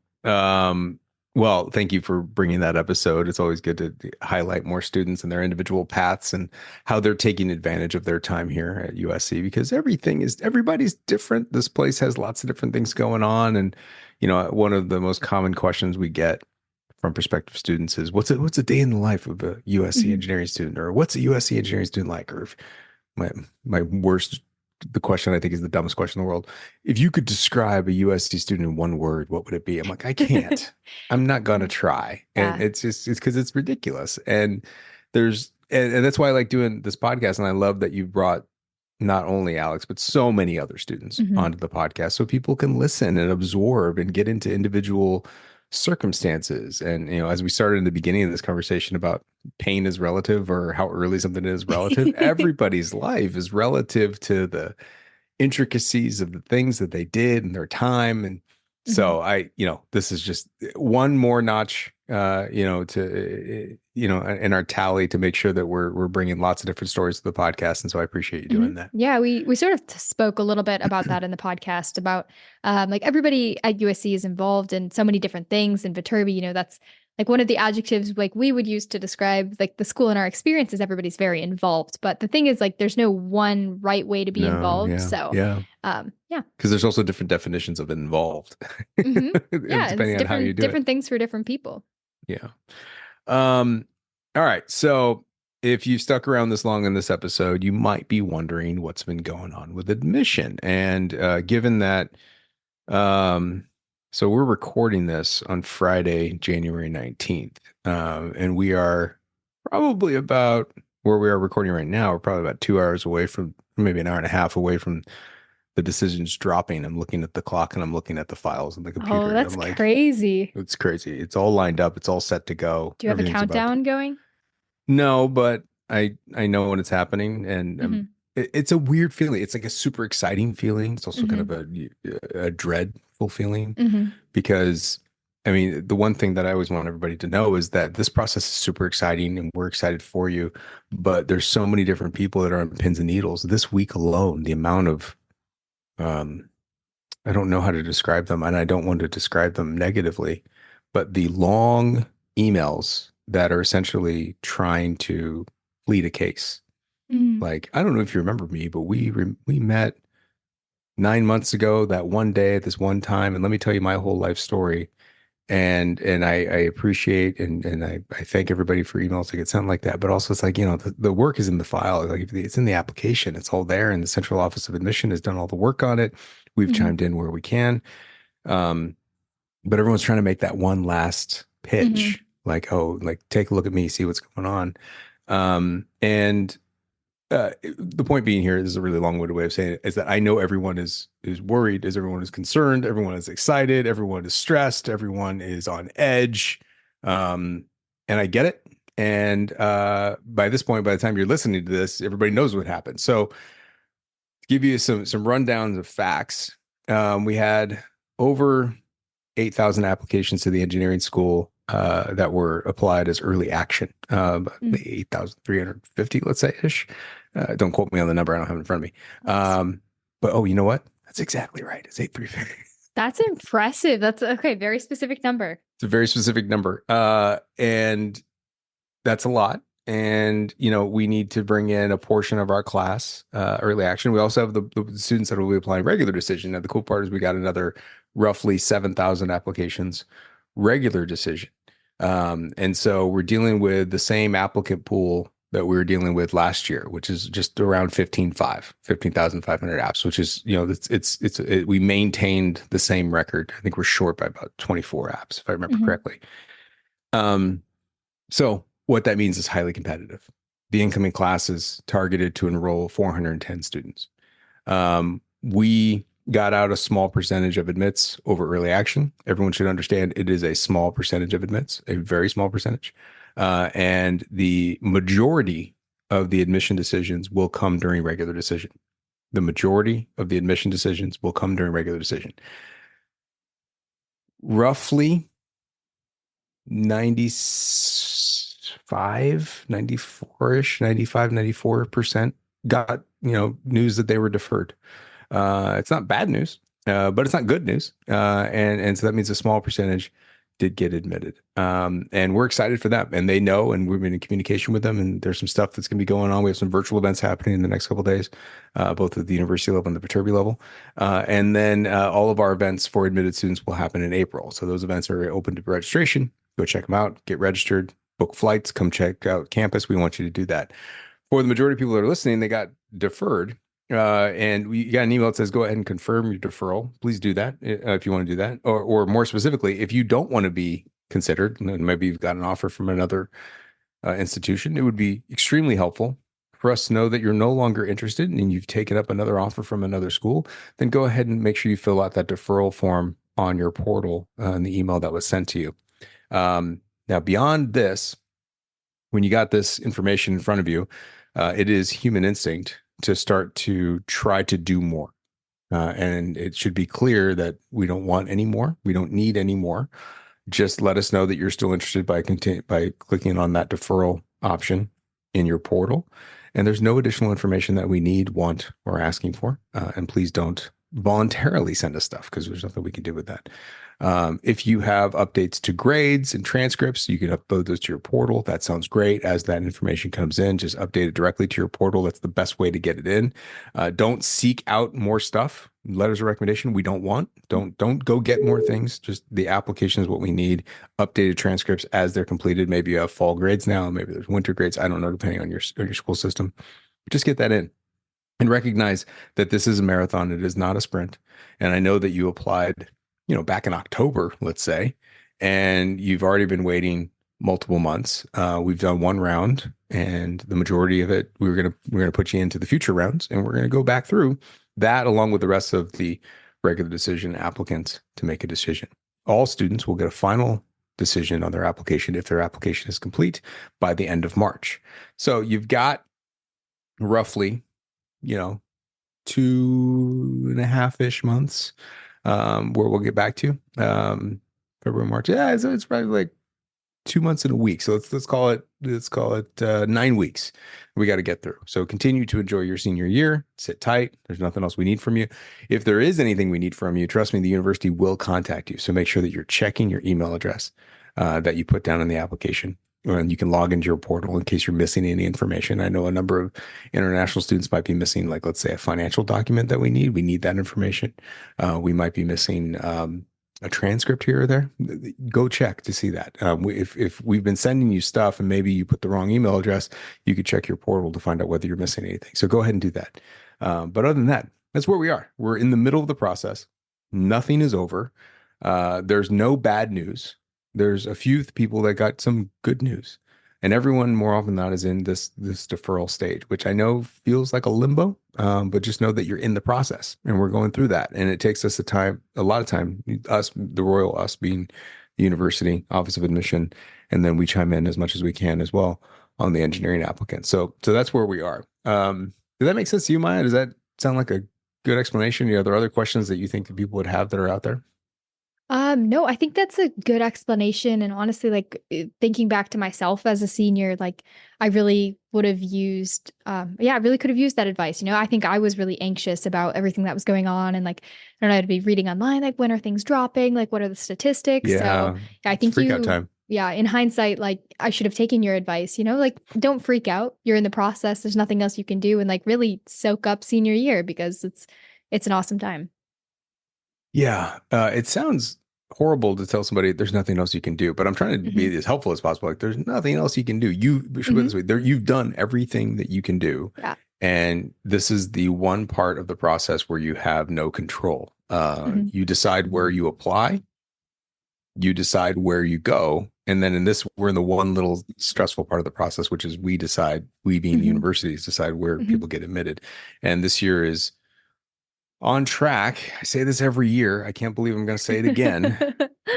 Speaker 1: Well, thank you for bringing that episode. It's always good to highlight more students and their individual paths and how they're taking advantage of their time here at USC because everybody's different. This place has lots of different things going on. And, one of the most common questions we get from prospective students is what's a day in the life of a USC
Speaker 2: Hmm.
Speaker 1: engineering student, or what's a USC engineering student like? Or if my my worst the question I think is the dumbest question in the world. If you could describe a USC student in one word, what would it be? I'm like, I can't. I'm not gonna try. And
Speaker 2: Yeah.
Speaker 1: it's because it's ridiculous. And that's why I like doing this podcast. And I love that you brought not only Alex, but so many other students
Speaker 2: Hmm.
Speaker 1: onto the podcast so people can listen and absorb and get into individual circumstances. And, as we started in the beginning of this conversation about pain is relative or how early something is relative, everybody's life is relative to the intricacies of the things that they did in their time. And
Speaker 2: Hmm.
Speaker 1: so this is just one more notch, in our tally to make sure that we're bringing lots of different stories to the podcast. And so I appreciate you
Speaker 2: Hmm.
Speaker 1: doing that.
Speaker 2: Yeah, we sort of spoke a little bit about that in the podcast about like everybody at USC is involved in so many different things. And Viterbi, that's like one of the adjectives like we would use to describe like the school and our experience is everybody's very involved. But the thing is like there's no one right way to be
Speaker 1: No,
Speaker 2: involved.
Speaker 1: yeah,
Speaker 2: So
Speaker 1: yeah.
Speaker 2: yeah.
Speaker 1: Because there's also different definitions of involved,
Speaker 2: Hmm. Yeah, it's
Speaker 1: depending on how you do it.
Speaker 2: different things for different people.
Speaker 1: Yeah. Um, all right. So if you've stuck around this long in this episode, you might be wondering what's been going on with admission. And given that, um, so we're recording this on Friday, January 19th. And we are probably about where we are recording right now. We're probably about 2 hours away from, maybe an hour and a half away from the decisions dropping. I'm looking at the clock and I'm looking at the files on the
Speaker 2: Oh,
Speaker 1: computer, and
Speaker 2: that's
Speaker 1: I'm like,
Speaker 2: crazy.
Speaker 1: it's crazy. It's all lined up. It's all set to go.
Speaker 2: Do you have a
Speaker 1: Everything's about to.
Speaker 2: countdown going?
Speaker 1: No, but I know when it's happening, and
Speaker 2: Hmm.
Speaker 1: it's a weird feeling. It's like a super exciting feeling. It's also kind
Speaker 2: Hmm.
Speaker 1: of a dreadful feeling
Speaker 2: Hmm.
Speaker 1: because I mean, the one thing that I always want everybody to know is that this process is super exciting and we're excited for you. But there's so many different people that are on pins and needles. This week alone, the amount of um, I don't know how to describe them, and I don't want to describe them negatively, but the long emails that are essentially trying to plead a case.
Speaker 2: Hmm.
Speaker 1: Like, I don't know if you remember me, but we met 9 months ago that one day at this one time, and let me tell you my whole life story. And I appreciate and I thank everybody for emails that get sent like that. But also it's like, the work is in the file. Like it's in the application. It's all there. And the Central Office of Admission has done all the work on it. We've
Speaker 2: Hmm.
Speaker 1: chimed in where we can. Um, but everyone's trying to make that one last
Speaker 2: Hmm.
Speaker 1: pitch. Like, oh, like take a look at me, see what's going on. And The point being here, this is a really long-winded way of saying it, is that I know everyone is worried, is everyone is concerned, everyone is excited, everyone is stressed, everyone is on edge, and I get it. And by this point, by the time you're listening to this, everybody knows what happened. So, to give you some rundowns of facts, we had over 8,000 applications to the engineering school that were applied as early action. 8,350, let's say ish. Don't quote me on the number. I don't have it in front of me. But oh, you know what? That's exactly right. It's 8,350.
Speaker 2: That's impressive. That's okay. Very specific number.
Speaker 1: It's a very specific number. And that's a lot. And, we need to bring in a portion of our class, early action. We also have the students that will be applying regular decision. Now, the cool part is we got another roughly 7,000 applications, regular decision. And so we're dealing with the same applicant pool that we were dealing with last year, which is just around 15,500 apps, which is, we maintained the same record. I think we're short by about 24 apps, if I remember correctly. So what that means is highly competitive. The incoming class is targeted to enroll 410 students. We got out a small percentage of admits over early action. Everyone should understand it is a small percentage of admits, a very small percentage. And the majority of the admission decisions will come during regular decision. The majority of the admission decisions will come during regular decision. Roughly 94% got, news that they were deferred. It's not bad news, but it's not good news. And so that means a small percentage did get admitted. And we're excited for them, and they know, and we've been in communication with them, and there's some stuff that's going to be going on. We have some virtual events happening in the next couple of days, both at the university level and the Viterbi level. And then all of our events for admitted students will happen in April. So those events are open to registration. Go check them out, get registered, book flights, come check out campus. We want you to do that. For the majority of people that are listening, they got deferred. And we got an email that says, go ahead and confirm your deferral. Please do that if you want to do that. Or more specifically, if you don't want to be considered, and maybe you've got an offer from another institution, it would be extremely helpful for us to know that you're no longer interested and you've taken up another offer from another school. Then go ahead and make sure you fill out that deferral form on your portal in the email that was sent to you. Now, beyond this, when you got this information in front of you, it is human instinct to start to try to do more. And it should be clear that we don't want any more. We don't need any more. Just let us know that you're still interested by clicking on that deferral option in your portal. And there's no additional information that we need, want, or asking for. And please don't voluntarily send us stuff, because there's nothing we can do with that. If you have updates to grades and transcripts, you can upload those to your portal. That sounds great. As that information comes in, just update it directly to your portal. That's the best way to get it in. Don't seek out more stuff. Letters of recommendation we don't want. Don't go get more things. Just the application is what we need. Updated transcripts as they're completed. Maybe you have fall grades now. Maybe there's winter grades. I don't know, depending on your school system. Just get that in. And recognize that this is a marathon. It is not a sprint. And I know that you applied, back in October, let's say, and you've already been waiting multiple months. We've done one round, and the majority of it, we're gonna put you into the future rounds, and we're gonna go back through that along with the rest of the regular decision applicants to make a decision. All students will get a final decision on their application if their application is complete by the end of March. So you've got roughly 2.5-ish months where we'll get back to February, March. Yeah, it's probably like 2 months and a week. So let's call it 9 weeks we got to get through. So continue to enjoy your senior year. Sit tight. There's nothing else we need from you. If there is anything we need from you, trust me, the university will contact you. So make sure that you're checking your email address that you put down in the application. And you can log into your portal in case you're missing any information. I know a number of international students might be missing, like, let's say, a financial document that we need. We need that information. We might be missing a transcript here or there. Go check to see that. If we've been sending you stuff and maybe you put the wrong email address, you could check your portal to find out whether you're missing anything. So go ahead and do that. But other than that, that's where we are. We're in the middle of the process. Nothing is over. There's no bad news. There's a few people that got some good news, And everyone more often than not is in this deferral stage, which I know feels like a limbo, but just know that you're in the process and we're going through that. And it takes us a lot of time, us, the Royal, us being the university, Office of Admission, and then we chime in as much as we can as well on the engineering applicant. So that's where we are. Does that make sense to you, Maya? Does that sound like a good explanation? Are there other questions that you think that people would have that are out there?
Speaker 2: No, I think that's a good explanation. And honestly, like thinking back to myself as a senior, like I really would have used, I really could have used that advice. I think I was really anxious about everything that was going on. And like, I don't know, I'd be reading online, like when are things dropping? Like, what are the statistics? So
Speaker 1: Yeah,
Speaker 2: yeah, I
Speaker 1: it's
Speaker 2: think
Speaker 1: freak out time.
Speaker 2: in hindsight, like I should have taken your advice, like don't freak out. You're in the process. There's nothing else you can do. And like really soak up senior year because it's an awesome time.
Speaker 1: Yeah, it sounds horrible to tell somebody there's nothing else you can do, but I'm trying to
Speaker 2: Hmm.
Speaker 1: be as helpful as possible. Like, there's nothing else you can do. We should put it
Speaker 2: Hmm.
Speaker 1: this way: you've done everything that you can do,
Speaker 2: Yeah.
Speaker 1: and this is the one part of the process where you have no control.
Speaker 2: Hmm.
Speaker 1: You decide where you apply, you decide where you go, and then we're in the one little stressful part of the process, which is we being the
Speaker 2: Hmm.
Speaker 1: universities decide where
Speaker 2: Hmm.
Speaker 1: people get admitted, and this year is on track. I say this every year. I can't believe I'm going to say it again.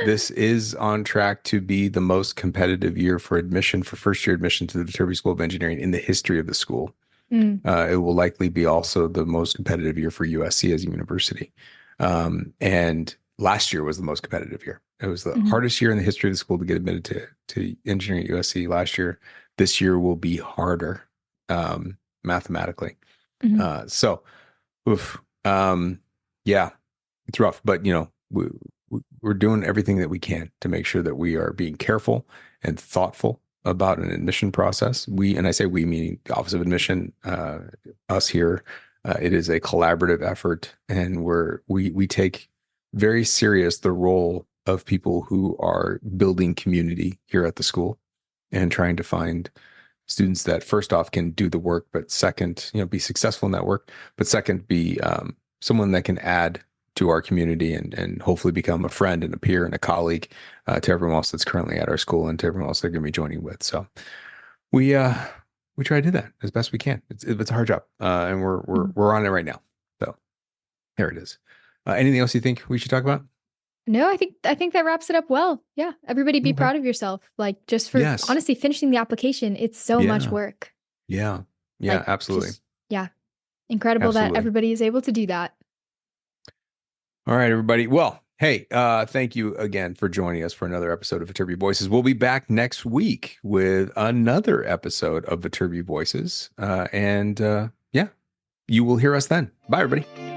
Speaker 1: This is on track to be the most competitive year for admission, for first year admission to the Viterbi School of Engineering in the history of the school.
Speaker 2: Mm.
Speaker 1: It will likely be also the most competitive year for USC as a university. And last year was the most competitive year. It was the
Speaker 2: Mhm.
Speaker 1: hardest year in the history of the school to get admitted to engineering at USC last year. This year will be harder mathematically.
Speaker 2: Mhm.
Speaker 1: So, oof. Yeah, it's rough, but we're doing everything that we can to make sure that we are being careful and thoughtful about an admission process. And I say we, meaning the Office of Admission, us here. It is a collaborative effort, and we take very serious the role of people who are building community here at the school and trying to find students that first off can do the work, but second, be successful in that work, but second, be someone that can add to our community and hopefully become a friend and a peer and a colleague to everyone else that's currently at our school and to everyone else they're going to be joining with. So we we try to do that as best we can. It's a hard job, and
Speaker 2: Mhm.
Speaker 1: we're on it right now. So there it is. Anything else you think we should talk about?
Speaker 2: No, I think that wraps it up well. Yeah, everybody be
Speaker 1: Okay.
Speaker 2: proud of yourself. Like just for
Speaker 1: Yes.
Speaker 2: honestly finishing the application, it's so much
Speaker 1: Yeah.
Speaker 2: work.
Speaker 1: Yeah. Yeah.
Speaker 2: Like
Speaker 1: Absolutely.
Speaker 2: just yeah, incredible that
Speaker 1: Absolutely.
Speaker 2: everybody is able to do that.
Speaker 1: All right, everybody. Well, hey, thank you again for joining us for another episode of Viterbi Voices. We'll be back next week with another episode of Viterbi Voices. And yeah, you will hear us then. Bye, everybody.